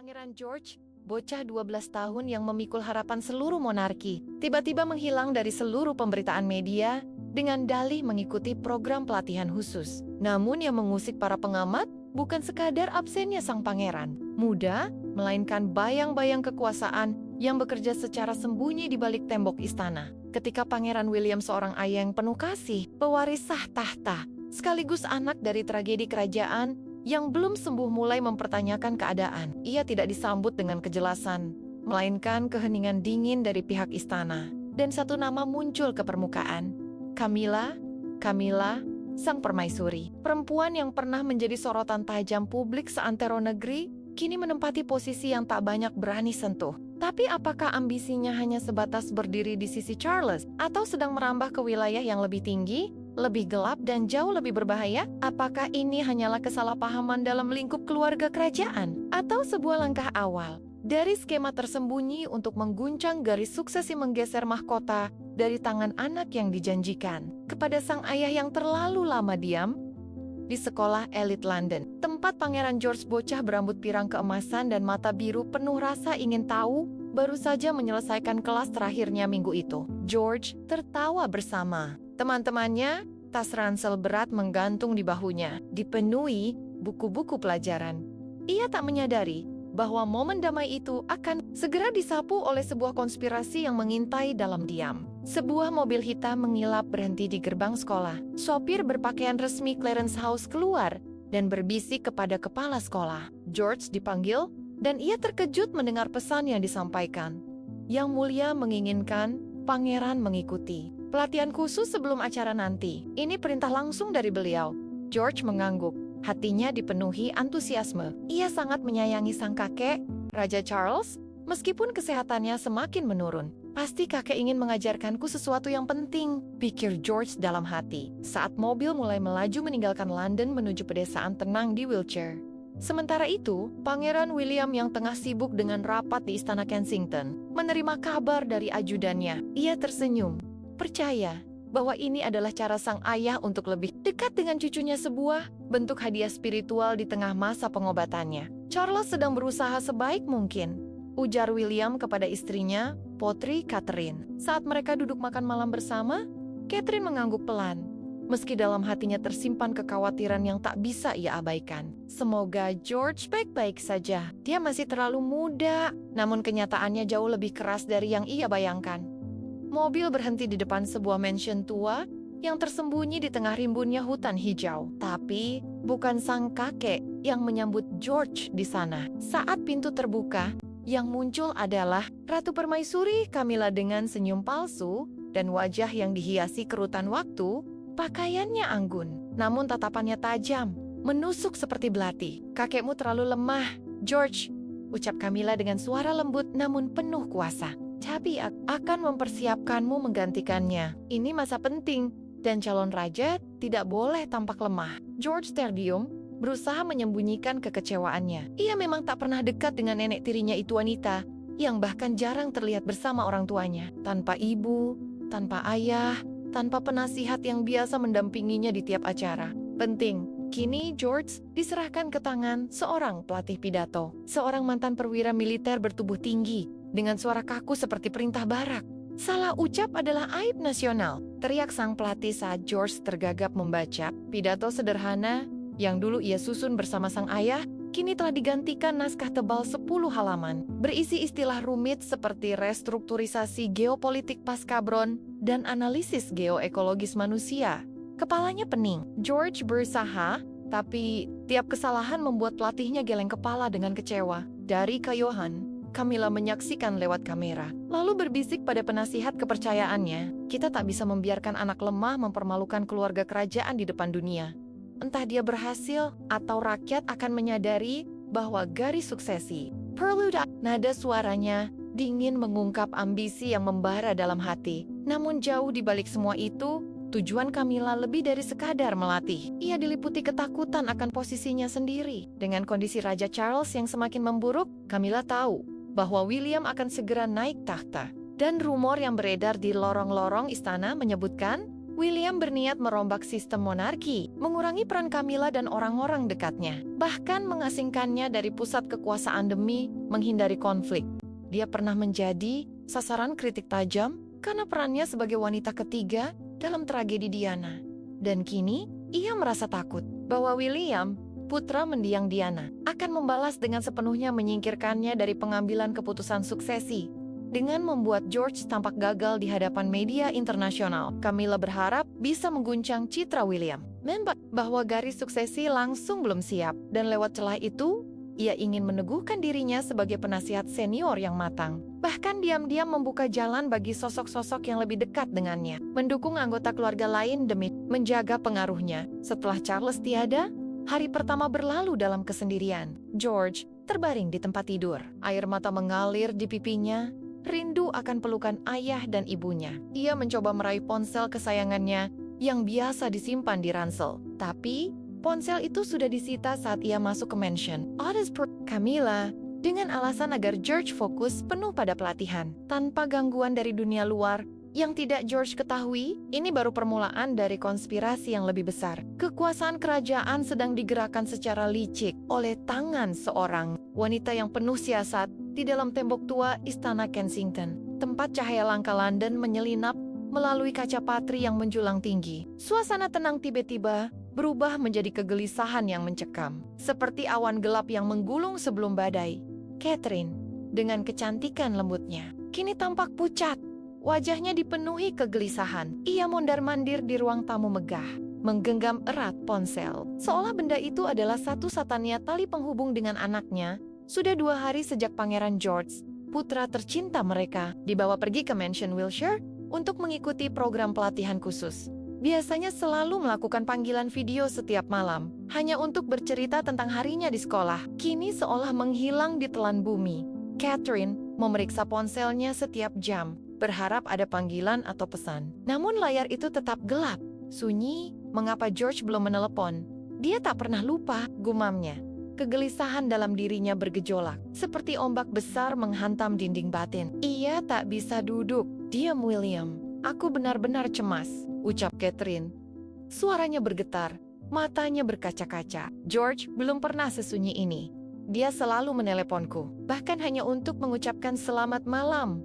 Pangeran George, bocah 12 tahun yang memikul harapan seluruh monarki, tiba-tiba menghilang dari seluruh pemberitaan media dengan dalih mengikuti program pelatihan khusus. Namun yang mengusik para pengamat bukan sekadar absennya sang pangeran muda, melainkan bayang-bayang kekuasaan yang bekerja secara sembunyi di balik tembok istana. Ketika Pangeran William, seorang ayah yang penuh kasih, pewaris sah tahta, sekaligus anak dari tragedi kerajaan yang belum sembuh, mulai mempertanyakan keadaan. Ia tidak disambut dengan kejelasan, melainkan keheningan dingin dari pihak istana. Dan satu nama muncul ke permukaan. Camilla, sang permaisuri. Perempuan yang pernah menjadi sorotan tajam publik seantero negeri, kini menempati posisi yang tak banyak berani sentuh. Tapi apakah ambisinya hanya sebatas berdiri di sisi Charles, atau sedang merambah ke wilayah yang lebih tinggi, lebih gelap dan jauh lebih berbahaya? Apakah ini hanyalah kesalahpahaman dalam lingkup keluarga kerajaan? Atau sebuah langkah awal dari skema tersembunyi untuk mengguncang garis suksesi, menggeser mahkota dari tangan anak yang dijanjikan kepada sang ayah yang terlalu lama diam di sekolah elit London, tempat Pangeran George, bocah berambut pirang keemasan dan mata biru penuh rasa ingin tahu, baru saja menyelesaikan kelas terakhirnya minggu itu. George tertawa bersama teman-temannya, tas ransel berat menggantung di bahunya, dipenuhi buku-buku pelajaran. Ia tak menyadari bahwa momen damai itu akan segera disapu oleh sebuah konspirasi yang mengintai dalam diam. Sebuah mobil hitam mengilap berhenti di gerbang sekolah. Sopir berpakaian resmi Clarence House keluar dan berbisik kepada kepala sekolah. George dipanggil dan ia terkejut mendengar pesan yang disampaikan. Yang Mulia menginginkan Pangeran mengikuti pelatihan khusus sebelum acara nanti. Ini perintah langsung dari beliau. George mengangguk. Hatinya dipenuhi antusiasme. Ia sangat menyayangi sang kakek, Raja Charles, meskipun kesehatannya semakin menurun. Pasti kakek ingin mengajarkanku sesuatu yang penting, pikir George dalam hati. Saat mobil mulai melaju meninggalkan London menuju pedesaan tenang di Wiltshire. Sementara itu, Pangeran William yang tengah sibuk dengan rapat di Istana Kensington, menerima kabar dari ajudannya. Ia tersenyum, percaya bahwa ini adalah cara sang ayah untuk lebih dekat dengan cucunya, sebuah bentuk hadiah spiritual di tengah masa pengobatannya. Charles sedang berusaha sebaik mungkin, ujar William kepada istrinya, Putri Catherine. Saat mereka duduk makan malam bersama, Catherine mengangguk pelan, meski dalam hatinya tersimpan kekhawatiran yang tak bisa ia abaikan. Semoga George baik-baik saja. Dia masih terlalu muda, namun kenyataannya jauh lebih keras dari yang ia bayangkan. Mobil berhenti di depan sebuah mansion tua yang tersembunyi di tengah rimbunnya hutan hijau. Tapi bukan sang kakek yang menyambut George di sana. Saat pintu terbuka, yang muncul adalah Ratu Permaisuri Camilla dengan senyum palsu dan wajah yang dihiasi kerutan waktu. Pakaiannya anggun, namun tatapannya tajam, menusuk seperti belati. Kakekmu terlalu lemah, George, ucap Camilla dengan suara lembut namun penuh kuasa. Tapi akan mempersiapkanmu menggantikannya. Ini masa penting, dan calon raja tidak boleh tampak lemah. George terdiam, berusaha menyembunyikan kekecewaannya. Ia memang tak pernah dekat dengan nenek tirinya itu, wanita yang bahkan jarang terlihat bersama orang tuanya. Tanpa ibu, tanpa ayah, tanpa penasihat yang biasa mendampinginya di tiap acara penting. Kini George diserahkan ke tangan seorang pelatih pidato, seorang mantan perwira militer bertubuh tinggi, dengan suara kaku seperti perintah barak. Salah ucap adalah aib nasional, teriak sang pelatih saat George tergagap membaca pidato sederhana yang dulu ia susun bersama sang ayah, kini telah digantikan naskah tebal 10 halaman, berisi istilah rumit seperti restrukturisasi geopolitik pasca Bron dan analisis geoekologis manusia. Kepalanya pening. George berusaha, tapi tiap kesalahan membuat pelatihnya geleng kepala dengan kecewa. Dari kejauhan, Camilla menyaksikan lewat kamera, lalu berbisik pada penasihat kepercayaannya, kita tak bisa membiarkan anak lemah mempermalukan keluarga kerajaan di depan dunia. Entah dia berhasil, atau rakyat akan menyadari bahwa garis suksesi perlu. Nada suaranya dingin mengungkap ambisi yang membara dalam hati. Namun jauh di balik semua itu, tujuan Camilla lebih dari sekadar melatih. Ia diliputi ketakutan akan posisinya sendiri. Dengan kondisi Raja Charles yang semakin memburuk, Camilla tahu bahwa William akan segera naik takhta. Dan rumor yang beredar di lorong-lorong istana menyebutkan William berniat merombak sistem monarki, mengurangi peran Camilla dan orang-orang dekatnya, bahkan mengasingkannya dari pusat kekuasaan demi menghindari konflik. Dia pernah menjadi sasaran kritik tajam karena perannya sebagai wanita ketiga dalam tragedi Diana. Dan kini, ia merasa takut bahwa William, putra mendiang Diana, akan membalas dengan sepenuhnya menyingkirkannya dari pengambilan keputusan suksesi. Dengan membuat George tampak gagal di hadapan media internasional, Camilla berharap bisa mengguncang citra William. Bahwa garis suksesi langsung belum siap, dan lewat celah itu, ia ingin meneguhkan dirinya sebagai penasihat senior yang matang. Bahkan diam-diam membuka jalan bagi sosok-sosok yang lebih dekat dengannya, mendukung anggota keluarga lain demi menjaga pengaruhnya. Setelah Charles tiada, hari pertama berlalu dalam kesendirian. George terbaring di tempat tidur. Air mata mengalir di pipinya, rindu akan pelukan ayah dan ibunya. Ia mencoba meraih ponsel kesayangannya yang biasa disimpan di ransel. Tapi, ponsel itu sudah disita saat ia masuk ke mansion. Camilla, dengan alasan agar George fokus penuh pada pelatihan, tanpa gangguan dari dunia luar, yang tidak George ketahui, ini baru permulaan dari konspirasi yang lebih besar. Kekuasaan kerajaan sedang digerakkan secara licik oleh tangan seorang wanita yang penuh siasat di dalam tembok tua Istana Kensington. Tempat cahaya langka London menyelinap melalui kaca patri yang menjulang tinggi. Suasana tenang tiba-tiba berubah menjadi kegelisahan yang mencekam. Seperti awan gelap yang menggulung sebelum badai. Catherine, dengan kecantikan lembutnya, kini tampak pucat. Wajahnya dipenuhi kegelisahan. Ia mondar-mandir di ruang tamu megah, menggenggam erat ponsel. Seolah benda itu adalah satu-satunya tali penghubung dengan anaknya. Sudah 2 hari sejak Pangeran George, putra tercinta mereka, dibawa pergi ke Mansion Wiltshire untuk mengikuti program pelatihan khusus. Biasanya selalu melakukan panggilan video setiap malam, hanya untuk bercerita tentang harinya di sekolah. Kini seolah menghilang di telan bumi. Catherine memeriksa ponselnya setiap jam, berharap ada panggilan atau pesan. Namun layar itu tetap gelap, sunyi. Mengapa George belum menelepon? Dia tak pernah lupa, gumamnya. Kegelisahan dalam dirinya bergejolak, seperti ombak besar menghantam dinding batin. Ia tak bisa duduk. Diam, William. Aku benar-benar cemas, ucap Catherine. Suaranya bergetar, matanya berkaca-kaca. George belum pernah sesunyi ini. Dia selalu meneleponku, bahkan hanya untuk mengucapkan selamat malam.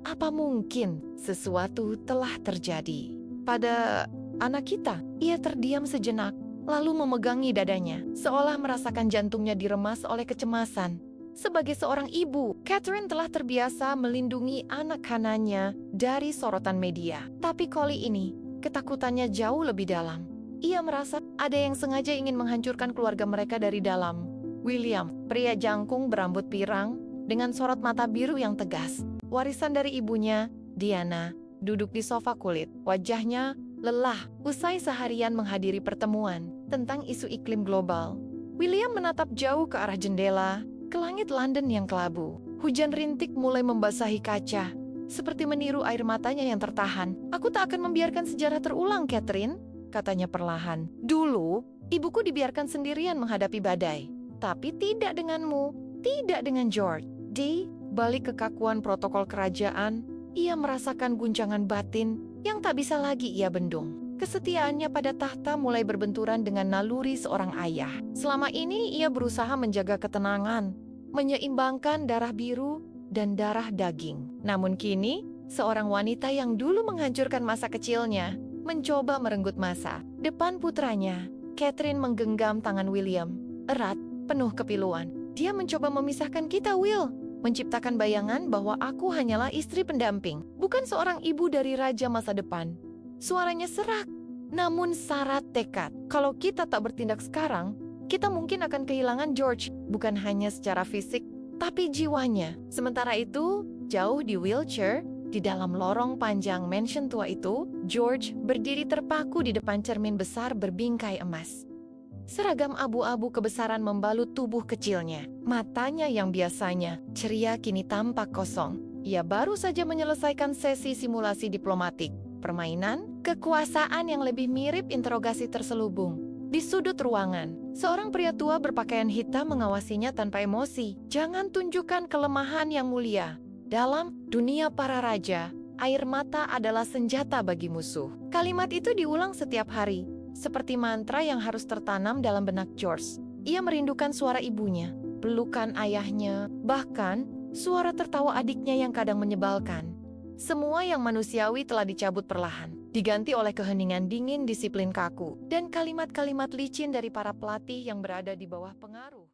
Apa mungkin sesuatu telah terjadi pada anak kita? Ia terdiam sejenak, lalu memegangi dadanya, seolah merasakan jantungnya diremas oleh kecemasan. Sebagai seorang ibu, Catherine telah terbiasa melindungi anak kanannya dari sorotan media. Tapi kali ini, ketakutannya jauh lebih dalam. Ia merasa ada yang sengaja ingin menghancurkan keluarga mereka dari dalam. William, pria jangkung berambut pirang, dengan sorot mata biru yang tegas, warisan dari ibunya, Diana, duduk di sofa kulit. Wajahnya lelah usai seharian menghadiri pertemuan tentang isu iklim global. William menatap jauh ke arah jendela, ke langit London yang kelabu. Hujan rintik mulai membasahi kaca, seperti meniru air matanya yang tertahan. Aku tak akan membiarkan sejarah terulang, Catherine, katanya perlahan. Dulu, ibuku dibiarkan sendirian menghadapi badai. Tapi tidak denganmu, tidak dengan George. Di balik kekakuan protokol kerajaan, ia merasakan guncangan batin yang tak bisa lagi ia bendung. Kesetiaannya pada tahta mulai berbenturan dengan naluri seorang ayah. Selama ini ia berusaha menjaga ketenangan, menyeimbangkan darah biru dan darah daging. Namun kini, seorang wanita yang dulu menghancurkan masa kecilnya, mencoba merenggut masa. Depan putranya, Catherine menggenggam tangan William, erat, penuh kepiluan. Dia mencoba memisahkan kita, Will. Menciptakan bayangan bahwa aku hanyalah istri pendamping, bukan seorang ibu dari raja masa depan. Suaranya serak, namun syarat tekad. Kalau kita tak bertindak sekarang, kita mungkin akan kehilangan George, bukan hanya secara fisik, tapi jiwanya. Sementara itu, jauh di Wiltshire, di dalam lorong panjang mansion tua itu, George berdiri terpaku di depan cermin besar berbingkai emas. Seragam abu-abu kebesaran membalut tubuh kecilnya. Matanya yang biasanya ceria kini tampak kosong. Ia baru saja menyelesaikan sesi simulasi diplomatik. Permainan kekuasaan yang lebih mirip interogasi terselubung. Di sudut ruangan, seorang pria tua berpakaian hitam mengawasinya tanpa emosi. Jangan tunjukkan kelemahan yang mulia. Dalam dunia para raja, Air mata adalah senjata bagi musuh. Kalimat itu diulang setiap hari, seperti mantra yang harus tertanam dalam benak George. Ia merindukan suara ibunya, pelukan ayahnya, bahkan suara tertawa adiknya yang kadang menyebalkan. Semua yang manusiawi telah dicabut perlahan, diganti oleh keheningan dingin, disiplin kaku, dan kalimat-kalimat licin dari para pelatih yang berada di bawah pengaruh.